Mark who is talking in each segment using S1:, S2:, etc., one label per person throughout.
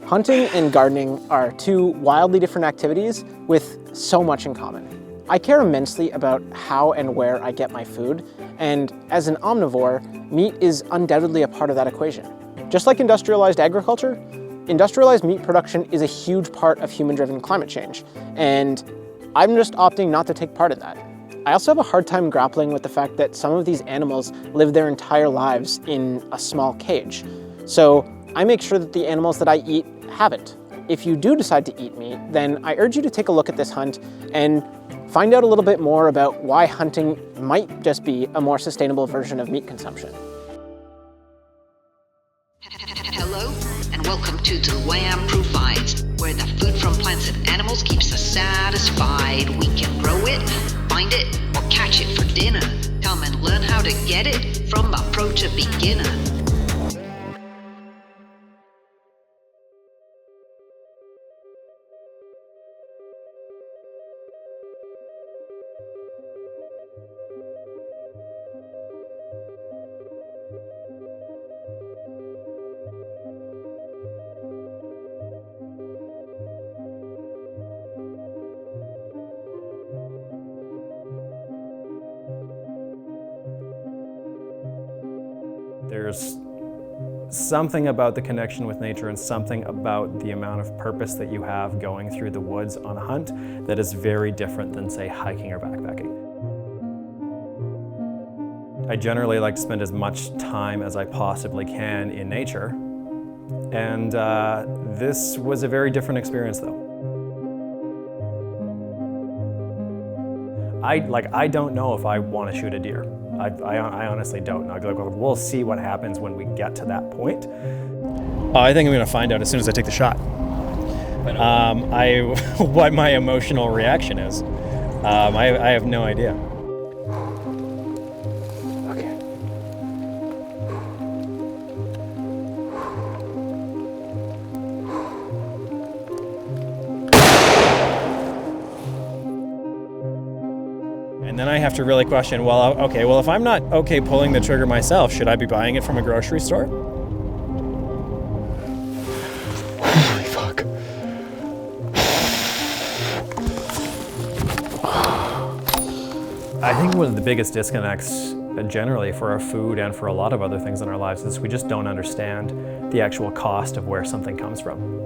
S1: Hunting and gardening are two wildly different activities with so much in common. I care immensely about how and where I get my food, and as an omnivore, meat is undoubtedly a part of that equation. Just like industrialized agriculture, industrialized meat production is a huge part of human-driven climate change, and I'm just opting not to take part in that. I also have a hard time grappling with the fact that some of these animals live their entire lives in a small cage. So I make sure that the animals that I eat haven't. If you do decide to eat meat, then I urge you to take a look at this hunt and find out a little bit more about why hunting might just be a more sustainable version of meat consumption.
S2: Hello, and welcome to the Wham Provides, where the food from plants and animals keeps us satisfied. We can grow it, find it, or catch it for dinner. Come and learn how to get it from a pro to beginner.
S3: There's something about the connection with nature and something about the amount of purpose that you have going through the woods on a hunt that is very different than, say, hiking or backpacking. I generally like to spend as much time as I possibly can in nature, and this was a very different experience though. I don't know if I want to shoot a deer. I honestly don't know. We'll see what happens when we get to that point. I think I'm going to find out as soon as I take the shot. What my emotional reaction is. I have no idea.
S1: Okay.
S3: And then I have to really question, well, if I'm not okay pulling the trigger myself, should I be buying it from a grocery store?
S1: Holy fuck.
S3: I think one of the biggest disconnects generally for our food and for a lot of other things in our lives is we just don't understand the actual cost of where something comes from.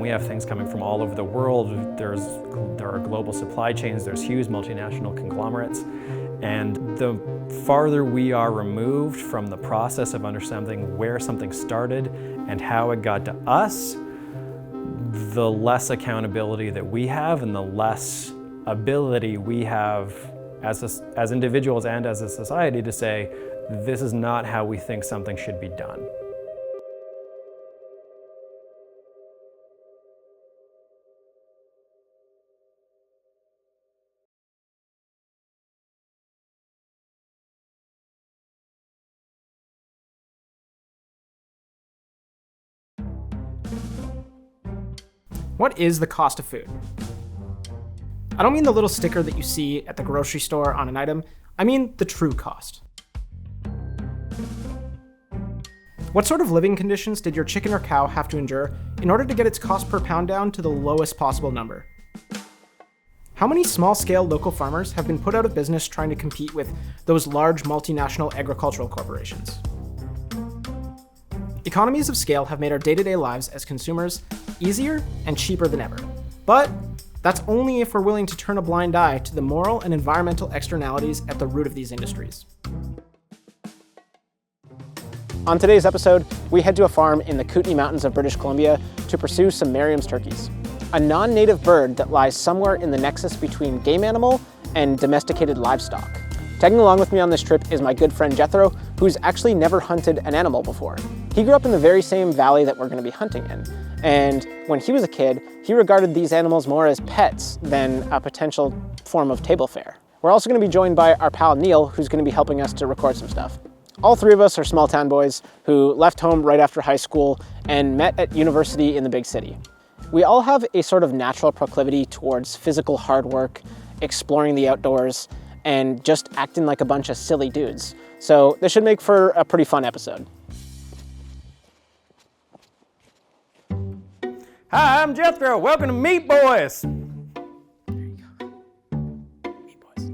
S3: We have things coming from all over the world. There are global supply chains, there's huge multinational conglomerates, and the farther we are removed from the process of understanding where something started and how it got to us, the less accountability that we have and the less ability we have as individuals and as a society to say, this is not how we think something should be done.
S1: What is the cost of food? I don't mean the little sticker that you see at the grocery store on an item. I mean the true cost. What sort of living conditions did your chicken or cow have to endure in order to get its cost per pound down to the lowest possible number? How many small-scale local farmers have been put out of business trying to compete with those large multinational agricultural corporations? Economies of scale have made our day-to-day lives as consumers easier and cheaper than ever. But that's only if we're willing to turn a blind eye to the moral and environmental externalities at the root of these industries. On today's episode, we head to a farm in the Kootenay Mountains of British Columbia to pursue some Merriam's turkeys, a non-native bird that lies somewhere in the nexus between game animal and domesticated livestock. Tagging along with me on this trip is my good friend Jethro, who's actually never hunted an animal before. He grew up in the very same valley that we're going to be hunting in, and when he was a kid, he regarded these animals more as pets than a potential form of table fare. We're also going to be joined by our pal Neil, who's going to be helping us to record some stuff. All three of us are small town boys who left home right after high school and met at university in the big city. We all have a sort of natural proclivity towards physical hard work, exploring the outdoors, and just acting like a bunch of silly dudes. So this should make for a pretty fun episode.
S3: Hi, I'm Jethro. Welcome to Meat Boys.
S1: Meat Boys.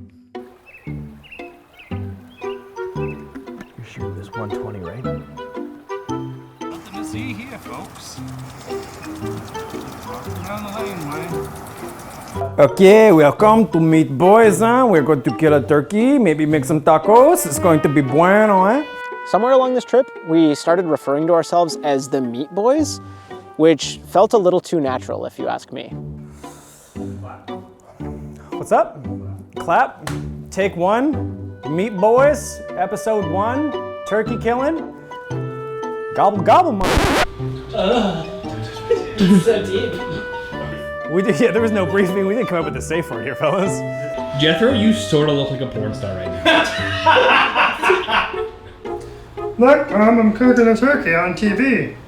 S3: You're shooting this 120, right?
S4: Nothing to see here, folks. Walking down the lane, man.
S3: Okay, welcome to Meat Boys, huh? We're going to kill a turkey, maybe make some tacos. It's going to be bueno, eh?
S1: Somewhere along this trip, we started referring to ourselves as the Meat Boys, which felt a little too natural, if you ask me.
S3: What's up? Clap. Take one. Meat Boys, episode 1. Turkey killing. Gobble gobble, mother.
S1: So deep.
S3: Yeah, there was no briefing. We didn't come up with a safe word here, fellas.
S5: Jethro, you sort of look like a porn star right now.
S4: Look, Mom, I'm cooking a turkey on TV.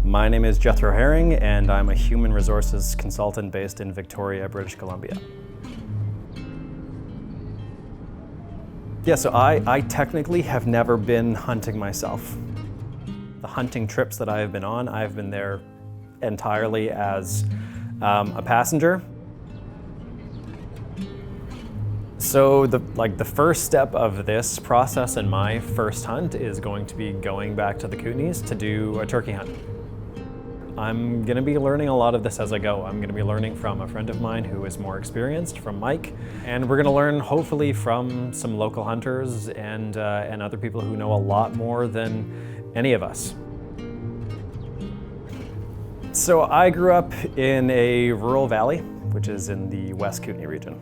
S3: My name is Jethro Herring, and I'm a human resources consultant based in Victoria, British Columbia. Yeah, so I technically have never been hunting myself. The hunting trips that I have been on, I've been there entirely as a passenger. So the first step of this process in my first hunt is going to be going back to the Kootenays to do a turkey hunt. I'm gonna be learning a lot of this as I go. I'm gonna be learning from a friend of mine who is more experienced, from Mike, and we're gonna learn hopefully from some local hunters and other people who know a lot more than any of us. So I grew up in a rural valley, which is in the West Kootenay region.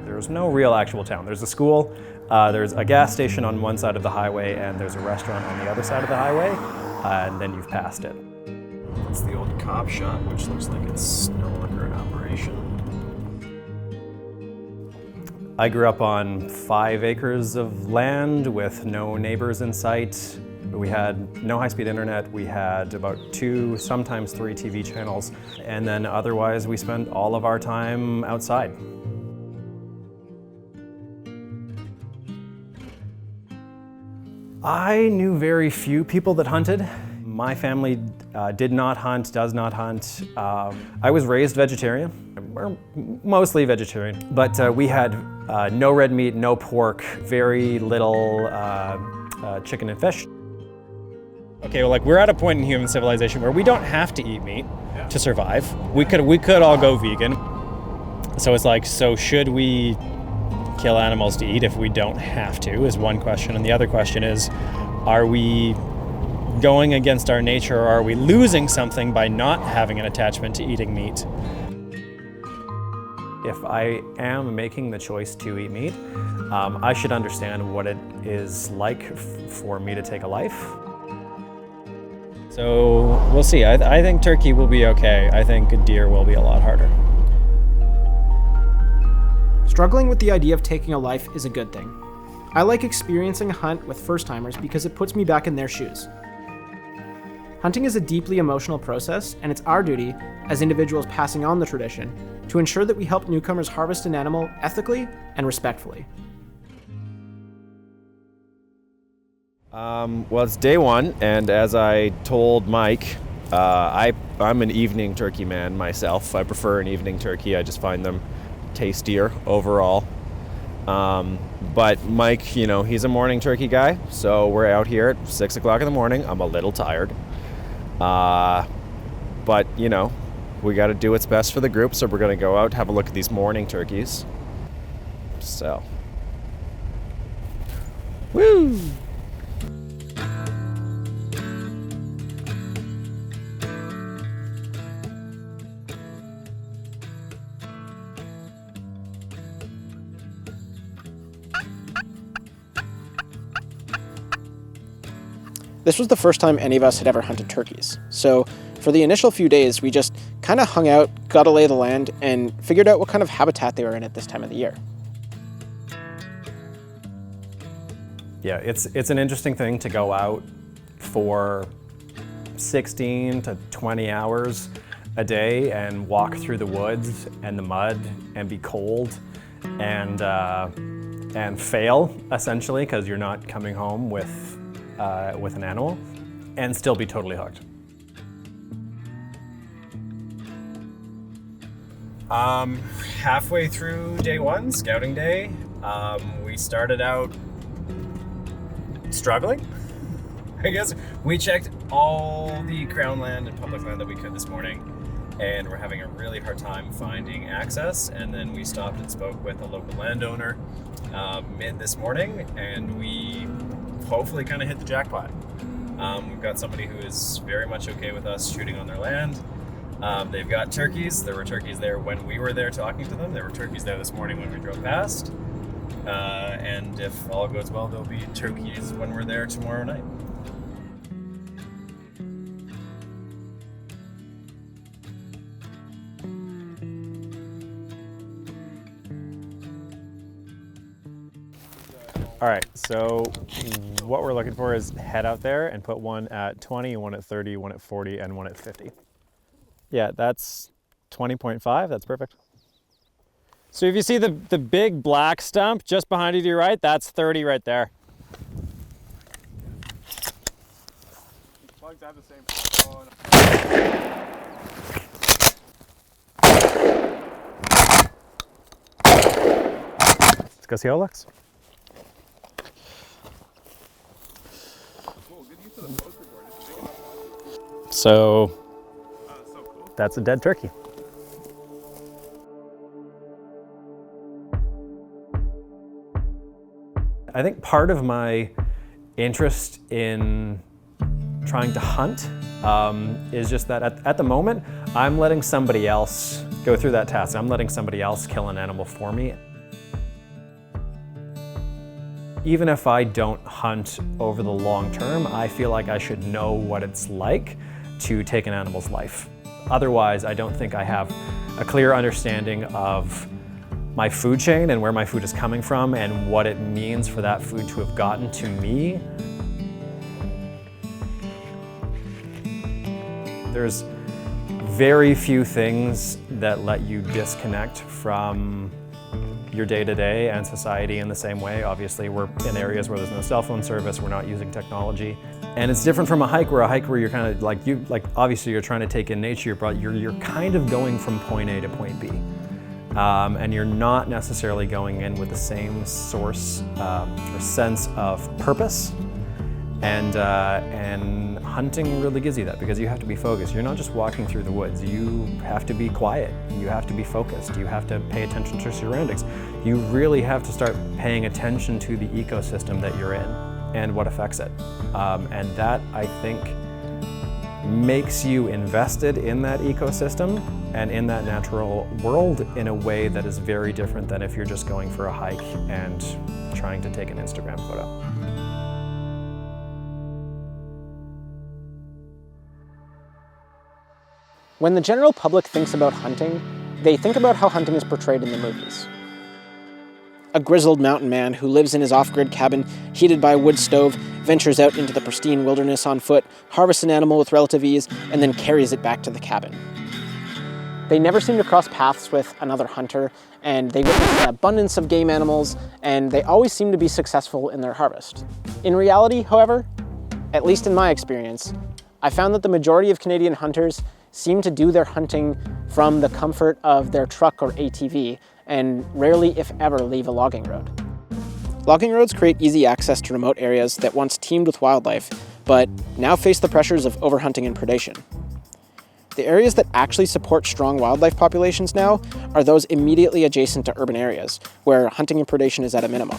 S3: There's no real actual town. There's a school, there's a gas station on one side of the highway, and there's a restaurant on the other side of the highway, and then you've passed it.
S6: It's the old cop shop, which looks like it's no longer in operation.
S3: I grew up on 5 acres of land with no neighbors in sight. We had no high-speed internet. We had about 2, sometimes 3 TV channels, and then otherwise we spent all of our time outside. I knew very few people that hunted. My family did not hunt, does not hunt. I was raised vegetarian, or mostly vegetarian, but we had no red meat, no pork, very little chicken and fish. Okay, well, we're at a point in human civilization where we don't have to eat meat to survive. We could all go vegan. So it's so should we kill animals to eat if we don't have to, is one question. And the other question is, are we going against our nature, or are we losing something by not having an attachment to eating meat? If I am making the choice to eat meat, I should understand what it is like for me to take a life. So we'll see. I think turkey will be okay. I think deer will be a lot harder.
S1: Struggling with the idea of taking a life is a good thing. I like experiencing a hunt with first-timers because it puts me back in their shoes. Hunting is a deeply emotional process, and it's our duty, as individuals passing on the tradition, to ensure that we help newcomers harvest an animal ethically and respectfully.
S6: Well, it's day 1, and as I told Mike, I'm an evening turkey man myself. I prefer an evening turkey. I just find them tastier overall. But Mike, he's a morning turkey guy, so we're out here at 6 o'clock in the morning. I'm a little tired. But, we got to do what's best for the group, so we're going to go out, have a look at these morning turkeys. So. Woo!
S1: This was the first time any of us had ever hunted turkeys. So for the initial few days, we just kind of hung out, got a lay of the land, and figured out what kind of habitat they were in at this time of the year.
S3: Yeah, it's an interesting thing to go out for 16 to 20 hours a day and walk through the woods and the mud and be cold and fail essentially because you're not coming home with an animal and still be totally hooked. Halfway through day one, scouting day, we started out struggling. I guess we checked all the crown land and public land that we could this morning, and we're having a really hard time finding access. And then we stopped and spoke with a local landowner mid this morning, and we hopefully kind of hit the jackpot. We've got somebody who is very much okay with us shooting on their land. They've got turkeys. There were turkeys there when we were there talking to them. There were turkeys there this morning when we drove past. And if all goes well, there'll be turkeys when we're there tomorrow night. All right, so what we're looking for is head out there and put one at 20, one at 30, one at 40, and one at 50. Yeah, that's 20.5, that's perfect. So if you see the big black stump just behind you to your right, that's 30 right there.
S7: Plugs have the same. Oh, no.
S3: Let's go see how it looks. So that's a dead turkey. I think part of my interest in trying to hunt is just that at the moment, I'm letting somebody else go through that task. I'm letting somebody else kill an animal for me. Even if I don't hunt over the long term, I feel like I should know what it's like to take an animal's life. Otherwise, I don't think I have a clear understanding of my food chain and where my food is coming from and what it means for that food to have gotten to me. There's very few things that let you disconnect from your day-to-day and society in the same way. Obviously, we're in areas where there's no cell phone service, we're not using technology. And it's different from a hike where you're kind of like, obviously you're trying to take in nature, but you're kind of going from point A to point B. And you're not necessarily going in with the same source or sense of purpose. And hunting really gives you that because you have to be focused. You're not just walking through the woods. You have to be quiet. You have to be focused. You have to pay attention to your surroundings. You really have to start paying attention to the ecosystem that you're in and what affects it. And that, I think, makes you invested in that ecosystem and in that natural world in a way that is very different than if you're just going for a hike and trying to take an Instagram photo.
S1: When the general public thinks about hunting, they think about how hunting is portrayed in the movies. A grizzled mountain man who lives in his off-grid cabin, heated by a wood stove, ventures out into the pristine wilderness on foot, harvests an animal with relative ease, and then carries it back to the cabin. They never seem to cross paths with another hunter, and they witness an abundance of game animals, and they always seem to be successful in their harvest. In reality, however, at least in my experience, I found that the majority of Canadian hunters seem to do their hunting from the comfort of their truck or ATV, and rarely, if ever, leave a logging road. Logging roads create easy access to remote areas that once teemed with wildlife, but now face the pressures of overhunting and predation. The areas that actually support strong wildlife populations now are those immediately adjacent to urban areas, where hunting and predation is at a minimum.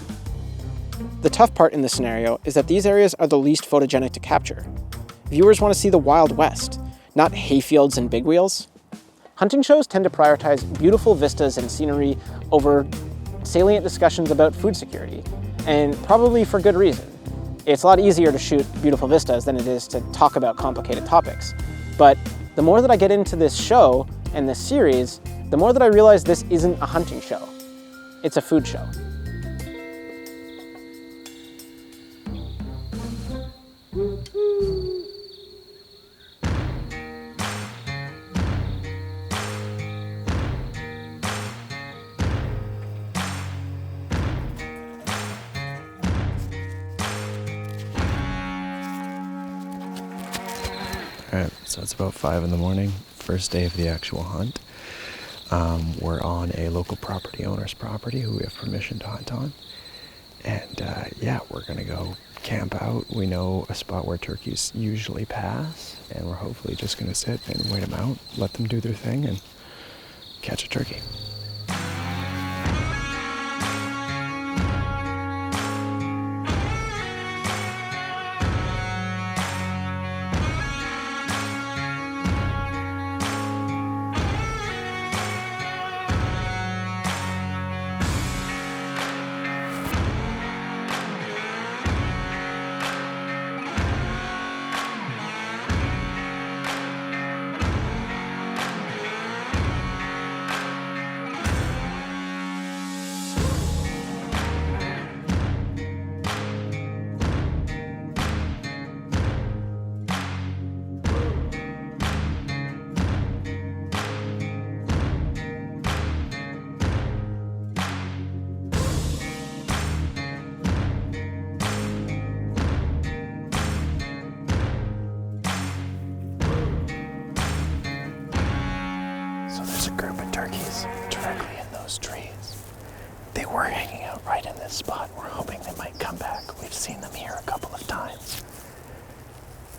S1: The tough part in this scenario is that these areas are the least photogenic to capture. Viewers want to see the Wild West, not hayfields and big wheels. Hunting shows tend to prioritize beautiful vistas and scenery over salient discussions about food security, and probably for good reason. It's a lot easier to shoot beautiful vistas than it is to talk about complicated topics. But the more that I get into this show and this series, the more that I realize this isn't a hunting show. It's a food show.
S6: Alright, so it's about 5 in the morning, first day of the actual hunt. We're on a local property owner's property who we have permission to hunt on. And yeah, we're gonna go camp out. We know a spot where turkeys usually pass, and we're hopefully just gonna sit and wait them out, let them do their thing, and catch a turkey. They were hanging out right in this spot. We're hoping they might come back. We've seen them here a couple of times.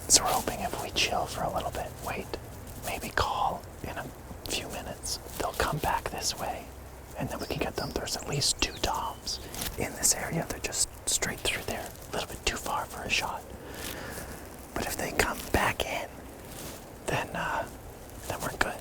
S6: So we're hoping if we chill for a little bit, wait, maybe call in a few minutes, they'll come back this way, and then we can get them. There's at least 2 toms in this area. They're just straight through there, a little bit too far for a shot. But if they come back in, then we're good.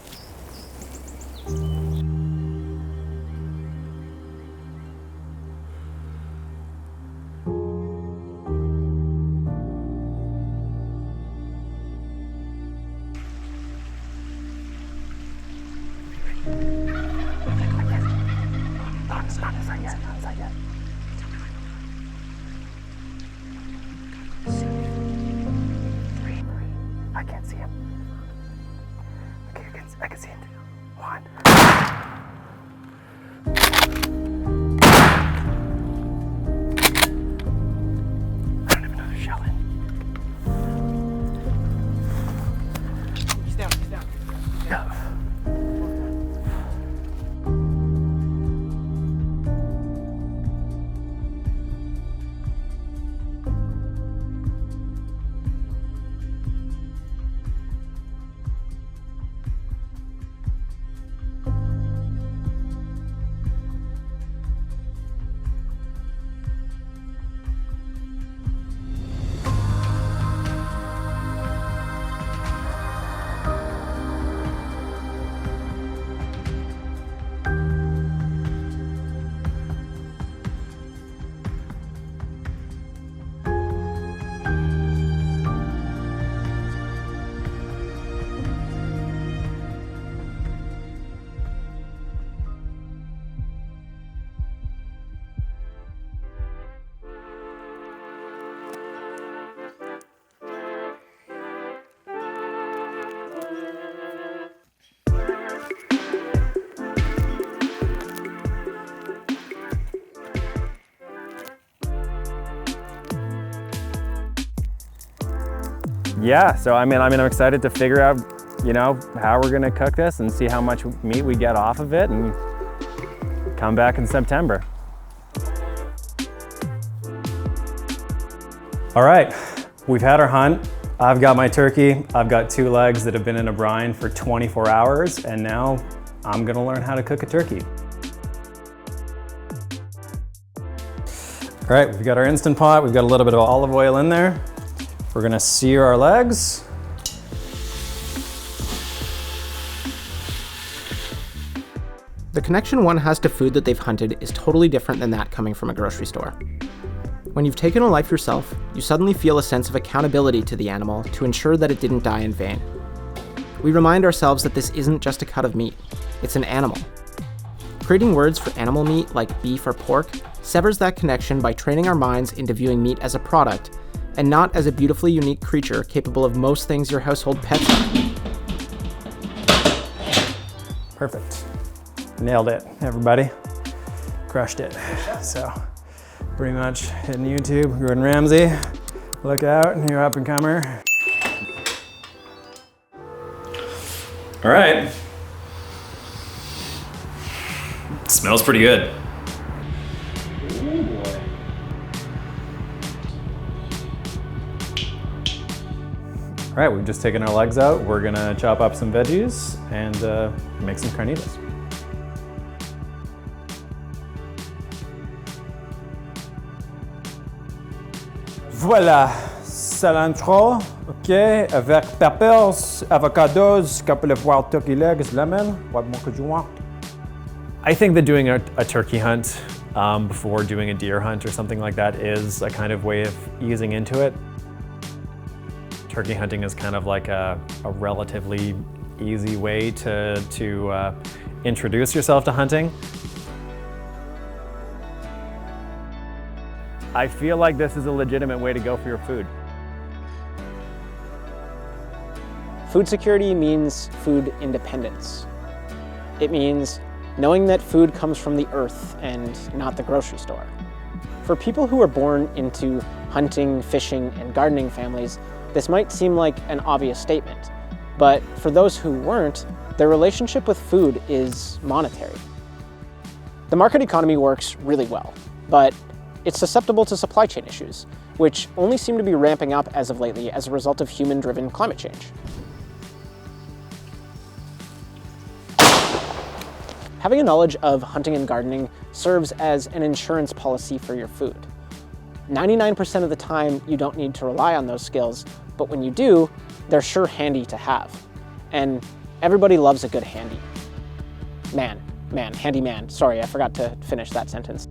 S6: I can't see him. Okay, I can see it. 1. I don't have another shell in. He's down. Yeah.
S3: Yeah, so I'm excited to figure out, how we're gonna cook this and see how much meat we get off of it and come back in September. All right, we've had our hunt. I've got my turkey. I've got 2 legs that have been in a brine for 24 hours, and now I'm gonna learn how to cook a turkey. All right, we've got our Instant Pot. We've got a little bit of olive oil in there. We're gonna sear our legs.
S1: The connection one has to food that they've hunted is totally different than that coming from a grocery store. When you've taken a life yourself, you suddenly feel a sense of accountability to the animal to ensure that it didn't die in vain. We remind ourselves that this isn't just a cut of meat, it's an animal. Creating words for animal meat like beef or pork severs that connection by training our minds into viewing meat as a product and not as a beautifully unique creature capable of most things your household pets are.
S3: Perfect. Nailed it, everybody. Crushed it. So, pretty much hitting YouTube. Gordon Ramsay, look out, new up and comer. All right. Smells pretty good.
S5: Oh boy.
S3: All right, we've just taken our legs out. We're gonna chop up some veggies and make some carnitas.
S8: Voilà, cilantro, ok, avec peppers, avocados, couple of wild turkey legs, lemon. What more could you want?
S3: I think that doing a turkey hunt before doing a deer hunt or something like that is a kind of way of easing into it. Turkey hunting is kind of like a relatively easy way to introduce yourself to hunting.
S8: I feel like this is a legitimate way to go for your food.
S1: Food security means food independence. It means knowing that food comes from the earth and not the grocery store. For people who are born into hunting, fishing, and gardening families, this might seem like an obvious statement, but for those who weren't, their relationship with food is monetary. The market economy works really well, but it's susceptible to supply chain issues, which only seem to be ramping up as of lately as a result of human-driven climate change. Having a knowledge of hunting and gardening serves as an insurance policy for your food. 99% of the time, you don't need to rely on those skills, but when you do, they're sure handy to have. And everybody loves a good handy. Handyman. Sorry, I forgot to finish that sentence.